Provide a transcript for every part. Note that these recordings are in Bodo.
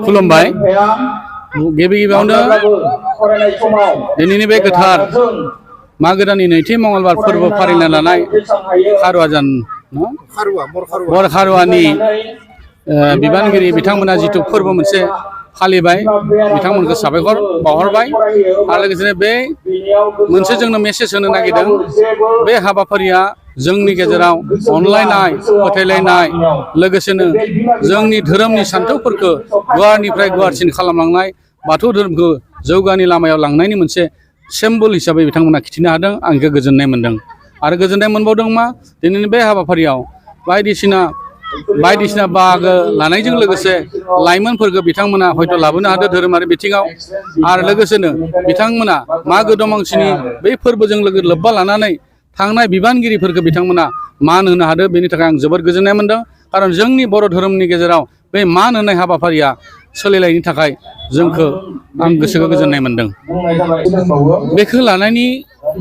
खुलुमबाय गिबि गिबियावनो दिनैनि बे गोथार मागो दाननि नैथि मंगलबार फोरबो फालिनो लानाय खारुवाजान बर खारुवानि बिबानगिरि बिथांमोना जिथु फोरबो मोनसे फालिबाय बिथांमोनखौ साबायखर बावहरबाय आरो लोगोसेनो बे मोनसे जोंनो मेसेज होनो नागिरदों बे हाबाफारिया जोंनि गेजेराव अनलायनाय फोथायलायनाय लोगोसेनो जोंनि धोरोमनि सान्थौफोरखौ गुवारनिफ्राय गुवारसिन खालामलांनाय बाथौ धोरोमखौ जौगानि लामायाव लांनायनि मोनसे सिम्बल हिसाबै बिथांमोना खिथिनो हादों आं बेखौ गोजोननाय मोन्दों आरो गोजोननाय मोनबावदों मा दिनैनि बे हाबाफारियाव बायदिसिना बाहागो लानायजों लोगोसे लाइमोनफोरखौ बिथांमोना हयथ' लाबोनो हादों धोरोमारि बिथिङाव आरो लोगोसेनो बिथांमोना मागो दमासिनि बै फोरबोजों लोब्बा लानानै थांनाय बिबानगिरिफोरखौ बिथांमोना मान होनो हादों बेनि थाखाय आं जोबोद गोजोननाय मोन्दों खारन जोंनि बर' धोरोमनि गेजेराव बे मान होनाय हाबाफारिया सोलिनायनि थाखाय जोंखौ आं गोसोखौ गोजोननाय मोन्दों बेखौ लानायनि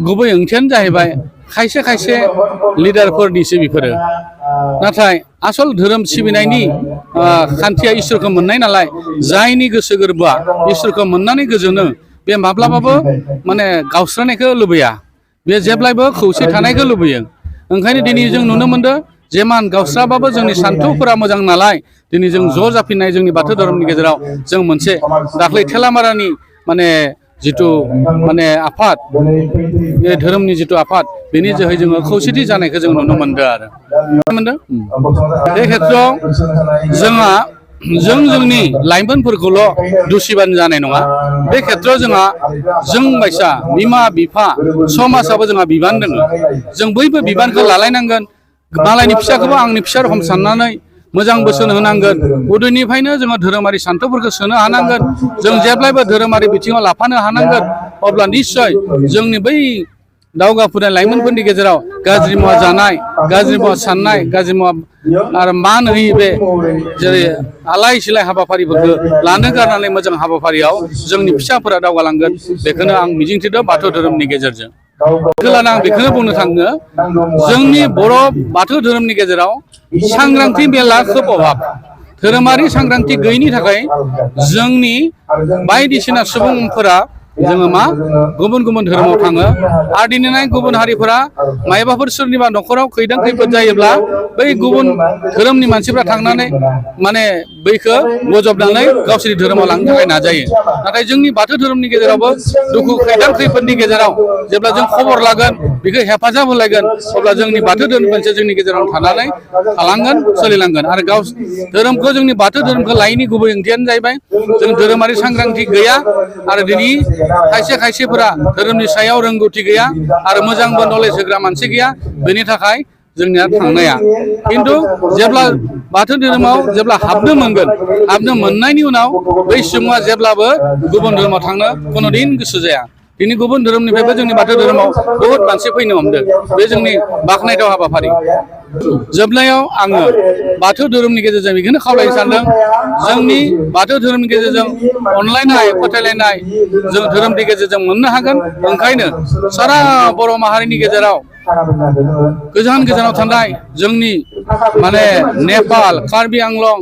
गुबै ओंथियानो जाहैबाय खायसे खायसे लिडारफोरनिसो बेफोरो नाथाय आसल धोरोम सिबिनायनि खान्थिया इसोरखौ मोननाय नालाय जायनि गोसो गोरबोआ इसोरखौ मोननानै गोजोनो बे माब्लाबाबो माने गावस्रानायखौ लुबैया बे जेब्लायबो खौसे थानायखौ लुबैयो ओंखायनो दिनै जों नुनो मोनदों जेमान गावस्राबाबो जोंनि सान्थौफोरा मोजां नालाय दिनै जों ज' जाफिननाय जोंनि बाथौ धोरोमनि गेजेराव जों मोनसे दाख्लै थेलामारानि माने जिथु माने आफाद बे धोरोमनि जिथु आफाद बेनि जोहै जोङो खौसेथि जानायखौ जों नुनो मोनदों आरो बे खेत्रआव जोंहा जोंनि लाइमोनफोरखौल' दुसिबानो जानाय नङा बे खेत्रआव जोंहा जों बायसा बिमा बिफा समाजाबो जोंहा बिबान दङ जों बयबो बिबानखौ लालायनांगोन मालायनि फिसाखौबो आंनि फिसा रखम साननानै मोजां बोसोन होनांगोन उदैनिफ्रायनो जोङो धोरोमारि सान्थौफोरखौ सोनो हानांगोन जों जेब्लायबो धोरोमारि बिथिङाव लाफानो हानांगोन अब्ला निस्सय जोंनि बै दावगाफुनाय लाइमोनफोरनि गेजेराव गाज्रि मुवा जानाय गाज्रि मुवा साननाय गाज्रि मुवा आरो मान होयि बे जेरै आलाय सिलाय हाबाफारिफोरखौ लानो गारनानै मोजां हाबाफारियाव जोंनि फिसाफोरा दावगालांगोन बेखौनो आं मिजिंथिदों बाथौ धोरोमनि गेजेरजों बेखौनो आं बेखौनो बुंनो थाङो जोंनि बर' बाथौ धोरोमनि गेजेराव सांग्रांथि मेला खोब अभाब धोरोमारि सांग्रांथि गैयैनि थाखाय जोंनि बायदिसिना सुबुंफोरा जोङो मा गुबुन गुबुन धोरोमाव थाङो आरो दिनैनाय गुबुन हारिफोरा मायबाफोर सोरनिबा न'खराव खैदां खैफोद जायोब्ला बै गुबुन धोरोमनि मानसिफ्रा थांनानै माने बैखौ बजबनानै गावसोरनि धोरोमाव लांनो थाखाय नाजायो नाथाय जोंनि बाथौ धोरोमनि गेजेरावबो दुखु खैदां खैफोदनि गेजेराव जेब्ला जों खबर लागोन बेखौ हेफाजाब होलायगोन अब्ला जोंनि बाथौ धोरोम मोनसे जोंनि गेजेराव थानानै थालांगोन सोलिलांगोन आरो गाव धोरोमखौ जोंनि बाथौ धोरोमखौ लायैनि गुबै ओंथियानो जाहैबाय जों धोरोमारि सांग्रांथि गैया आरो दिनै खायसे खायसेफोरा धोरोमनि सायाव रोंगौथि गैया आरो मोजांबो नलेज होग्रा मानसि गैया बेनि थाखाय जोंनिया थांनाया खिन्थु जेब्ला बाथौ धोरोमाव जेब्ला हाबनो मोनगोन हाबनो मोननायनि उनाव बै सुबुङा जेब्लाबो गुबुन धोरोमाव थांनो कोनो दिन गोसो जाया दिनै गुबुन धोरोमनिफ्रायबो जोंनि बाथौ धोरोमाव बहुद मानसि फैनो हमदों बे जोंनि बाख्नायथाव हाबाफारि जोबनायाव आङो बाथौ धोरोमनि गेजेरजों बेखौनो खावलायनो सानदों जोंनि बाथौ धोरोमनि गेजेरजों अनलायनाय फोथायलायनाय जों धोरोमनि गेजेरजों मोननो हागोन ओंखायनो सारा बर' माहारिनि गेजेराव गोजान गोजानाव थानाय जोंनि माने नेपाल कार्बि आंलं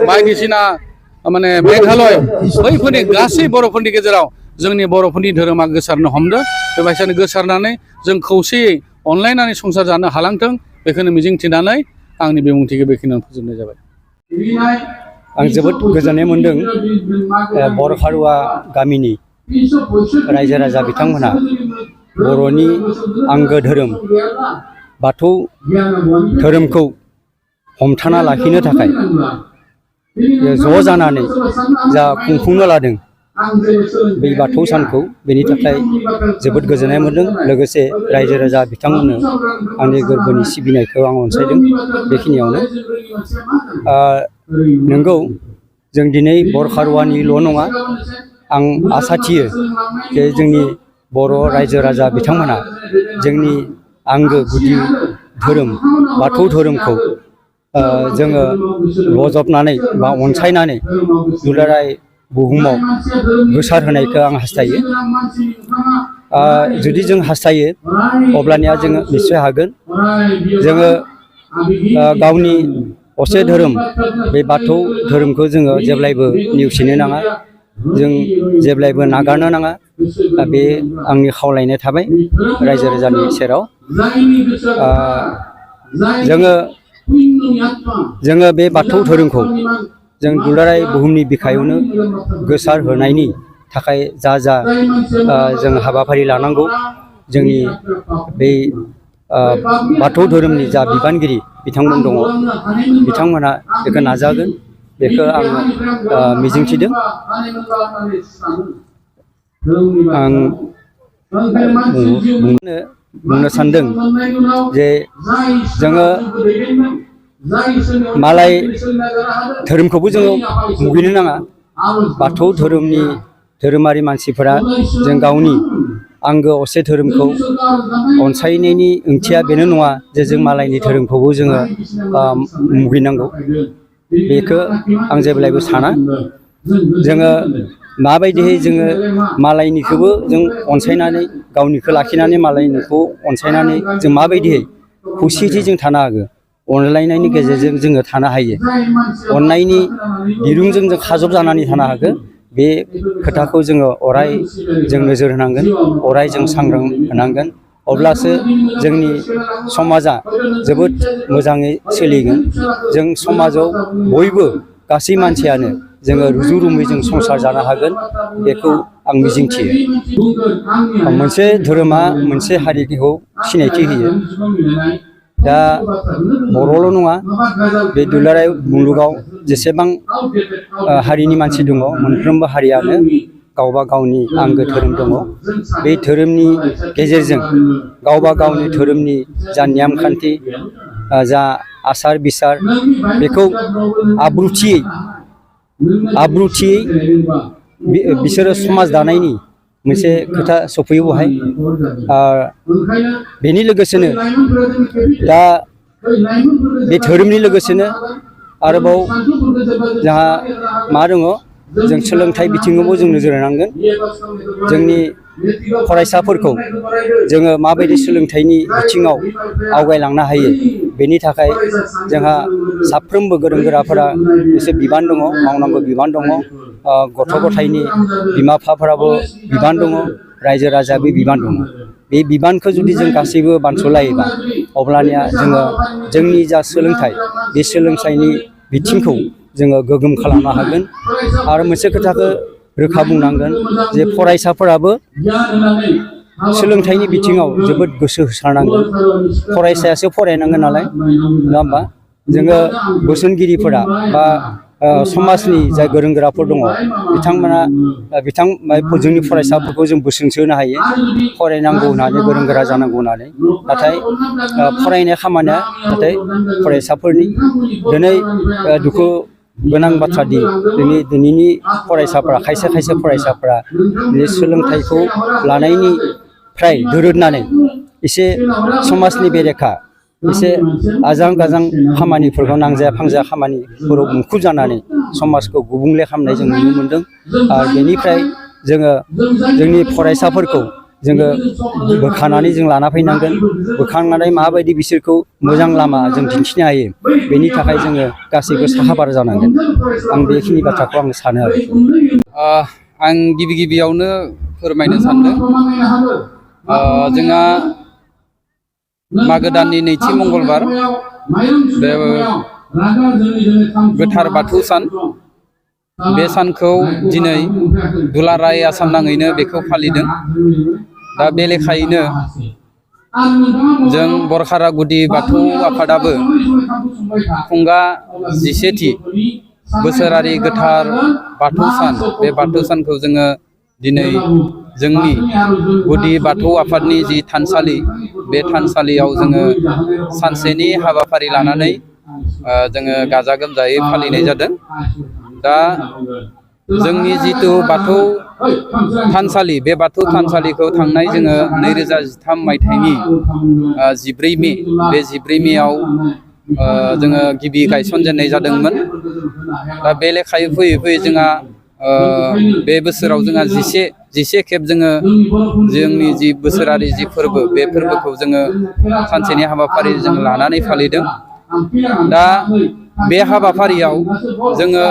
बायदिसिना माने मेघालय बैफोरनि गासै बर'फोरनि गेजेराव जोंनि बर'फोरनि धोरोमा गोसारनो हमदों बेबायदिनो गोसारनानै जों खौसेयै अनलायनानै संसार जानो हालांथों बेखौनो मिजिंथिनानै आंनि बिबुंथिखौ बेखिनियावनो फोजोबनाय जाबाय आं जोबोद गोजोननाय मोन्दों बर' खारुवा गामिनि रायजो राजा बिथांमोनहा बर'नि आंगो धोरोम बाथौ धोरोमखौ हमथाना लाखिनो थाखाय ज' जानानै जा खुंफुंनो लादों बै बाथौ सानखौ बेनि थाखाय जोबोद गोजोननाय मोन्दों लोगोसे रायजो राजा बिथांमोननो आंनि गोरबोनि सिबिनायखौ आं अनसायदों बेखिनियावनो नंगौ जों दिनै बर' खारुवानिल' नङा आं आसा थियो जे जोंनि बर' रायजो राजा बिथांमोना जोंनि आंगो गुदि धोरोम बाथौ धोरोमखौ जोङो बजबनानै बा अनसायनानै दुलाराय बुहुमाव गोसार होनायखौ आं हास्थायो जुदि जों हास्थायो अब्लानिया जोङो निश्चय हागोन जोङो गावनि असे धोरोम बे बाथौ धोरोमखौ जोङो जेब्लायबो नेवसिनो नाङा जों जेब्लायबो नागारनो नाङा बे आंनि खावलायनाय थाबाय रायजो राजानि सेराव जोङो बे बाथौ धोरोमखौ जों दुलाराय बुहुमनि बिखायावनो गोसार होनायनि थाखाय जा जों हाबाफारि लानांगौ जोंनि बे बाथौ धोरोमनि जा बिबानगिरि बिथांमोन दङ बिथांमोनहा बेखौ नाजागोन बेखौ आङो मिजिंथिदों आं बुंनो सानदों जे जोङो मालाय धोरोमखौबो जोङो मुगैनो नाङा बाथौ धोरोमनि धोरोमारि मानसिफोरा जों गावनि आंगो असे धोरोमखौ अनसायनायनि ओंथिया बेनो नङा जे जों मालायनि धोरोमखौबो जोङो मुगैनांगौ बेखौ आं जेब्लायबो साना जोङो माबायदियै जोङो मालायनिखौबो जों अनसायनानै गावनिखौ लाखिनानै मालायनिखौ अनसायनानै जों माबायदियै खौसेथि जों थानो हागोन अनलायनायनि गेजेरजों जोङो थानो हायो अननायनि दिरुंजों जों खाजब जानानै थानो हागोन बे खोथाखौ जोङो अराय जों नोजोर होनांगोन अराय जों सांग्रां होनांगोन अब्लासो जोंनि समाजा जोबोद मोजाङै सोलिगोन जों समाजाव बयबो गासै मानसियानो जोङो रुजु रुमै जों संसार जानो हागोन बेखौ आं मिजिंथियो मोनसे धोरोमा मोनसे हारिखौ सिनायथि होयो दा बर'ल' नङा बे दुलाराय मुलुगाव जेसेबां हारिनि मानसि दङ मोनफ्रोमबो हारियानो गावबा गावनि आंगो धोरोम दङ बे धोरोमनि गेजेरजों गावबा गावनि धोरोमनि जा नेम खान्थि जा आसार बिसार बेखौ आब्रुथियै बिसोरो समाज दानायनि मोनसे खोथा सफैयो बहाय बेनि लोगोसेनो दा बे धोरोमनि लोगोसेनो आरोबाव जोंहा मा दङ जों सोलोंथाइ बिथिङावबो जों नोजोर होनांगोन जोंनि फरायसाफोरखौ जोङो माबायदि सोलोंथाइनि बिथिङाव आवगायलांनो हायो बेनि थाखाय जोंहा साफ्रोमबो गोरों गोराफोरा एसे बिबान दङ मावनांगौ बिबान दङ गथ' गथायनि बिमा बिफाफोराबो बिबान दङ रायजो राजायाबो बिबान दङ बे बिबानखौ जुदि जों गासैबो बानस'लायोबा अब्लानिया जोङो जोंनि जा सोलोंथाइ बे सोलोंथाइनि बिथिंखौ जोङो गोगोम खालामनो हागोन आरो मोनसे खोथाखौ रोखा बुंनांगोन जे फरायसाफोराबो सोलोंथाइनि बिथिङाव जोबोद गोसो होसारनांगोन फरायसायासो फरायनांगोन नालाय नङा होमबा जोङो बोसोनगिरिफोरा बा समाजनि जाय गोरों गोराफोर दङ बिथांमोना जोंनि फरायसाफोरखौ जों बोसोनसो होनो हायो फरायनांगौ होननानै गोरों गोरा जानांगौ होननानै नाथाय फरायनाय खामानिया नाथाय फरायसाफोरनि दिनै दुखु गोनां बाथ्रा दि दिनैनि फरायसाफोरा खायसे फरायसाफोरा बे सोलोंथाइखौ लानायनिफ्राय दोरोदनानै एसे समाजनि बेरेखा एसे आजां गाजां खामानिफोरखौ नांजाया फांजाया खामानिफोराव मुखुब जानानै समाजखौ गुबुंले खालामनाय जों नुनो मोनदों आरो बेनिफ्राय जोङो जोंनि फरायसाफोरखौ जोङो बोखानानै जों लाना फैनांगोन बोखांनानै माबायदि बिसोरखौ मोजां लामा जों दिन्थिनो हायो बेनि थाखाय जोङो गासैबो साखाफारा जानांगोन आं बेखिनि बाथ्राखौ आं सानो आरो आं गिबियावनो फोरमायनो सानदों जोंहा मागो दाननि नैथि मंगलबार बे गोथार बाथौ सान बे सानखौ दिनै दुलाराय आसाम नाङैनो बेखौ फालिदों दा बे लेखायैनो जों बरखारा गुदि बाथौ आफादाबो खुंगा 11थि बोसोरारि गोथार बाथौ सान बे बाथौ सानखौ जोङो दिनै जोंनि गुदि बाथौ आफादनि जि थानसालि बे थानसालियाव जोङो सानसेनि हाबाफारि लानानै जोङो गाजा गोमजायै फालिनाय जादों दा जोंनि जिथु बाथौ थानसालि बे बाथौ थानसालिखौ थांनाय जोङो 2013 मायथाइनि 14 मे बे 14 मेआव जोङो गिबि गायसनजेननाय जादोंमोन दा बे लेखायै फैयै जोंहा बे बोसोराव जोंहा 11 खेब जोङो जोंनि जि बोसोरारि जि फोरबो बे फोरबोखौ जोङो सानसेनि हाबाफारि जों लानानै फालिदों दा बे हाबाफारियाव जोङो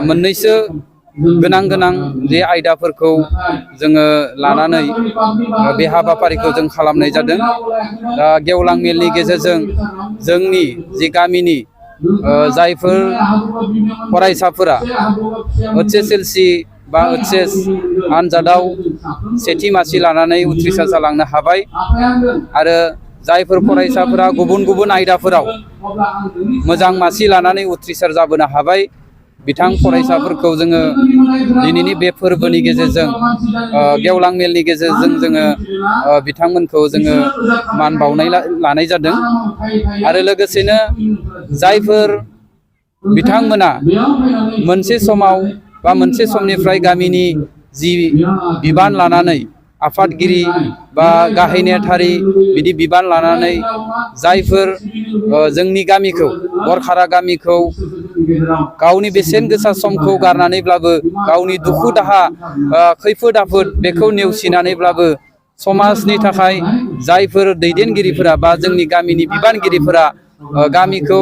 मोननैसो गोनां जे आयदाफोरखौ जोङो लानानै बे हाबाफारिखौ जों खालामनाय जादों। दा गेवलां मेलनि गेजेरजों जोंनि जि गामिनि जायफोर फरायसाफोरा HSLC बा HS आनजादाव सेथि मासि लानानै उथ्रिसार जालांनो हाबाय आरो जायफोर फरायसाफोरा गुबुन आयदाफोराव मोजां मासि लानानै उथ्रिसार जाबोनो हाबाय बिथां फरायसाफोरखौ जोङो दिनैनि बे फोरबोनि गेजेरजों गेवलां मेलनि गेजेरजों जोङो बिथांमोनखौ जोङो मान बावनाय लानाय जादों आरो लोगोसेनो जायफोर बिथांमोना मोनसे समाव बा मोनसे समनिफ्राय गामिनि जि बिबान लानानै आफादगिरि बा गाहाय नेहाथारि बिदि बिबान लानानै जायफोर जोंनि गामिखौ बरखारा गामिखौ गावनि बेसेन गोसा समखौ गारनानैब्लाबो गावनि दुखु दाहा खैफोद आफोद बेखौ नेवसिनानैब्लाबो समाजनि थाखाय जायफोर दैदेनगिरिफोरा बा जोंनि गामिनि बिबानगिरिफोरा गामिखौ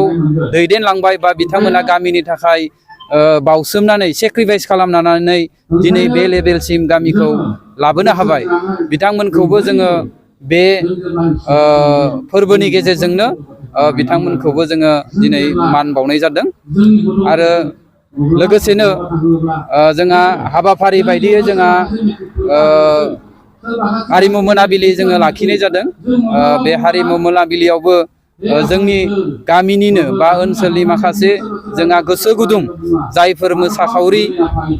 दैदेनलांबाय बा बिथांमोना गामिनि थाखाय बावसोमनानै सेक्रिफाइस खालामनानै दिनै बे लेभेलसिम गामिखौ लाबोनो हाबाय बिथांमोनखौबो जोङो बे फोरबोनि गेजेरजोंनो बिथांमोनखौबो जोङो दिनै मान बावनाय जादों आरो लोगोसेनो जोंहा हाबाफारि बायदियै जोंहा हारिमु मोनाबिलि जोङो लाखिनाय जादों। बे हारिमु मोनाबिलियावबो जोंनि गामिनिनो बा ओनसोलनि माखासे जोंहा गोसो गुदुं जायफोर मोसाखावरि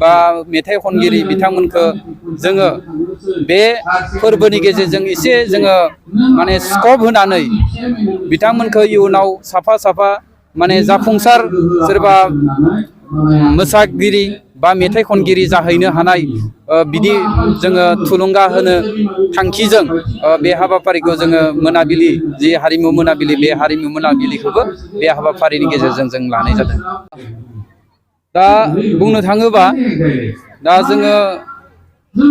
बा मेथाइ खनगिरि बिथांमोनखौ जोङो बे फोरबोनि गेजेरजों एसे जोङो माने स्कप होनानै बिथांमोनखौ इयुनाव साफा माने जाफुंसार सोरबा मोसागिरि बा मेथाइ खनगिरि जाहैनो हानाय बिदि जोङो थुलुंगा होनो थांखिजों बे हाबाफारिखौ जोङो मोनाबिलि जि हारिमु मोनाबिलि बे हारिमु मोनाबिलिखौबो बे हाबाफारिनि गेजेरजों जों लानाय जादों। दा बुंनो थाङोबा दा जोङो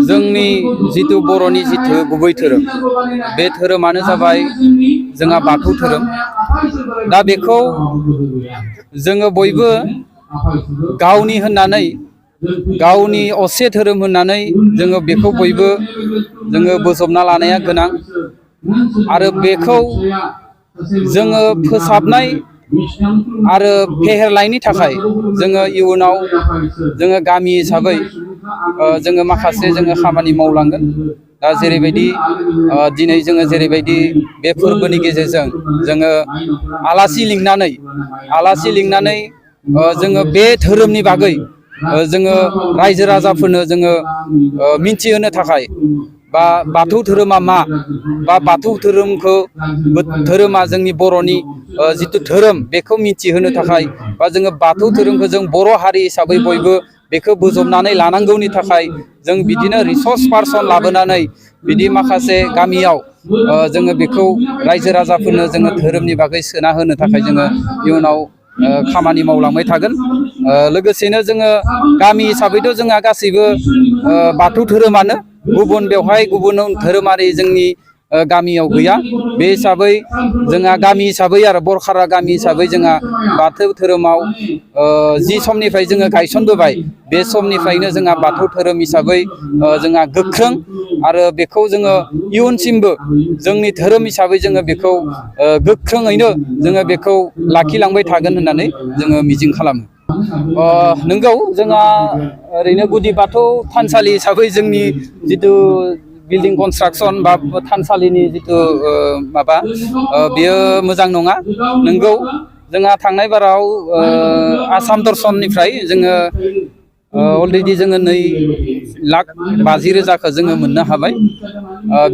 जोंनि जिथु बर'नि जिथु गुबै धोरोम बे धोरोमानो जाबाय जोंहा बाथौ धोरोम। दा बेखौ जोङो बयबो गावनि होननानै गावनि असे धोरोम होननानै जोङो बेखौ बयबो जोङो बोजबना लानाया गोनां आरो बेखौ जोङो फोसाबनाय आरो फेहेरनायनि थाखाय जोङो इयुनाव जोङो गामि हिसाबै जोङो माखासे जोङो खामानि मावलांगोन। दा जेरैबायदि दिनै जोङो जेरैबायदि बे फोरबोनि गेजेरजों जोङो आलासि लिंनानै जोङो बे धोरोमनि बागै जोङो रायजो राजाफोरनो जोङो मिन्थिहोनो थाखाय बा बाथौ धोरोमा मा बा बाथौ धोरोमा जोंनि बर'नि जिथु धोरोम बेखौ मिथिहोनो थाखाय बा जोङो बाथौ धोरोमखौ जों बर' हारि हिसाबै बयबो बेखौ बोजबनानै लानांगौनि थाखाय जों बिदिनो रिसर्स पार्सन लाबोनानै बिदि माखासे गामियाव जोङो बेखौ रायजो राजाफोरनो जोङो धोरोमनि बागै सोना होनो थाखाय जोङो इयुनाव खामानि मावलांबाय थागोन। लोगोसेनो जोङो गामि हिसाबैथ' जोंहा गासैबो बाथौ धोरोमानो बेवहाय गुबुन धोरोमारि जोंनि गामियाव गैया। बे हिसाबै जोंहा गामि हिसाबै आरो बरखारा गामि हिसाबै जोंहा बाथौ धोरोमाव जि समनिफ्राय जोङो गायसनबोबाय बे समनिफ्रायनो जोंहा बाथौ धोरोम हिसाबै जोंहा गोख्रों आरो बेखौ जोङो इयुनसिमबो जोंनि धोरोम हिसाबै जोङो बेखौ गोख्रोङैनो जोङो बेखौ लाखिलांबाय थागोन होननानै जोङो मिजिं खालामो। नंगौ जोंहा ओरैनो गुदि बाथौ थानसालि हिसाबै जोंनि जिथु बिल्डिं कनस्ट्राक्सन बा थानसालिनि जिथु माबा बेयो मोजां नङा। नंगौ जोंहा थांनाय बाराव आसाम दर्शननिफ्राय जोङो अलरेडि जोङो 2,50,000 जोङो मोननो हाबाय।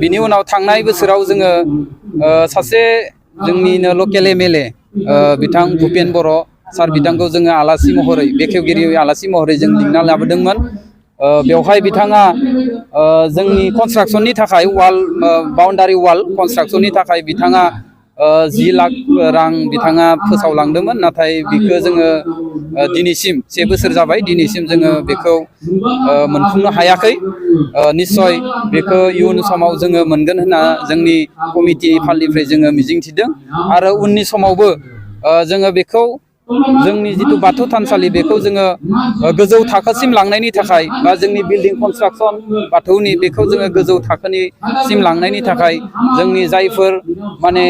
बिनि उनाव थांनाय बोसोराव जोङो सासे जोंनिनो लकेल MLA बिथां भुपेन बर' सार बिथांखौ जोङो आलासि महरै बेखेवगिरि आलासि महरै जों लिंना लाबोदोंमोन। बेवहाय बिथाङा जोंनि कनस्ट्राक्सननि थाखाय बाउन्डारि वाल कनस्ट्राक्सननि थाखाय बिथाङा 10 लाख रां बिथाङा फोसावलांदोंमोन। नाथाय बेखौ जोङो दिनैसिम 1 बोसोर जाबाय दिनैसिम जोङो बेखौ मोनफुंनो हायाखै। निस्सय बेखौ इयुन समाव जोङो मोनगोन होनना जोंनि कमिटि फालनिफ्राय जोङो मिजिंथिदों आरो उननि समावबो जोङो बेखौ जोंनि जिथु बाथौ थानसालि बेखौ जोङो गोजौ थाखोसिम लांनायनि थाखाय बा जोंनि बिल्डिं कनस्ट्राक्सन बाथौनि बेखौ जोङो गोजौ थाखोनिसिम लांनायनि थाखाय जोंनि जायफोर माने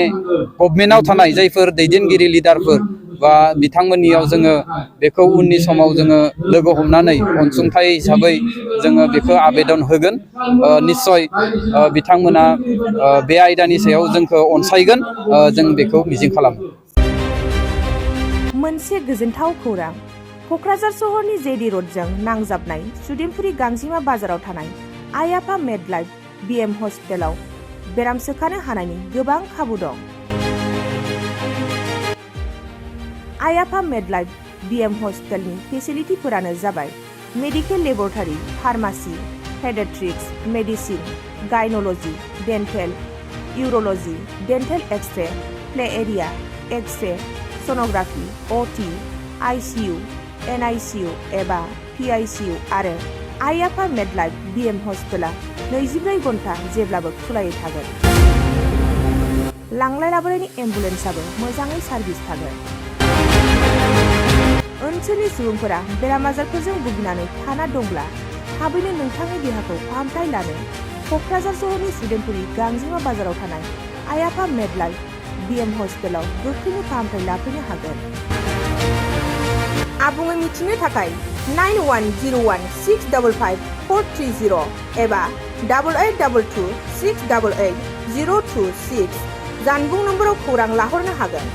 गभमेन्टआव थानाय जायफोर दैदेनगिरि लिडारफोर बा बिथांमोननियाव जोङो बेखौ उननि समाव जोङो लोगो हमनानै अनसुंथाइ हिसाबै जोङो बेखौ आबेदन होगोन निस्सय बिथांमोना बे आयदानि सायाव जोंखौ अनसायगोन जों बेखौ मिजिं खालामो। मोनसे गोजोनथाव खौरां क'क्राझार सहरनि जेडि रडजों नांजाबनाय सुदेमपुरि गांजिमा बाजाराव थानाय आइ आफा मेडलाइफ बिएम हस्पिटालाव बेराम सोखानो हानायनि गोबां खाबु दं। आइ आफा मेडलाइफ बिएम हस्पिटालनि फेसिलिटिफोरानो जाबाय medical laboratory, pharmacy, paediatrics, medicine, gynaecology, dental, urology, dental x ray, play area, x ray, sonography, OT, ICU, NICU एबा पिआइसिइउ आरो आइ आफा मेडलाइफ बिएम हस्पिटाला 24 घन्टा जेब्लाबो खुलायै थागोन। लांलाय लाबोलायनि एम्बुलेन्सआबो मोजाङै सार्भिस थागोन। ओनसोलनि सुबुंफोरा बेराम आजारफोरजों भुगिनानै थाना दंब्ला थाबैनो नोंथांनि देहाखौ फाहामथाय लानो क'क्राझार सहरनि सुदेमपुरि गांजिमा बाजाराव थानाय आइ आफा मेडलाइफ बिएम हस्पिटालाव गोख्रैनो फाहामथाय लाफैनो हागोन। आबुङै मिथिनो थाखाय 9101655430 एबा 8822688026 जानबुं नम्बराव खौरां लाहरनो हागोन।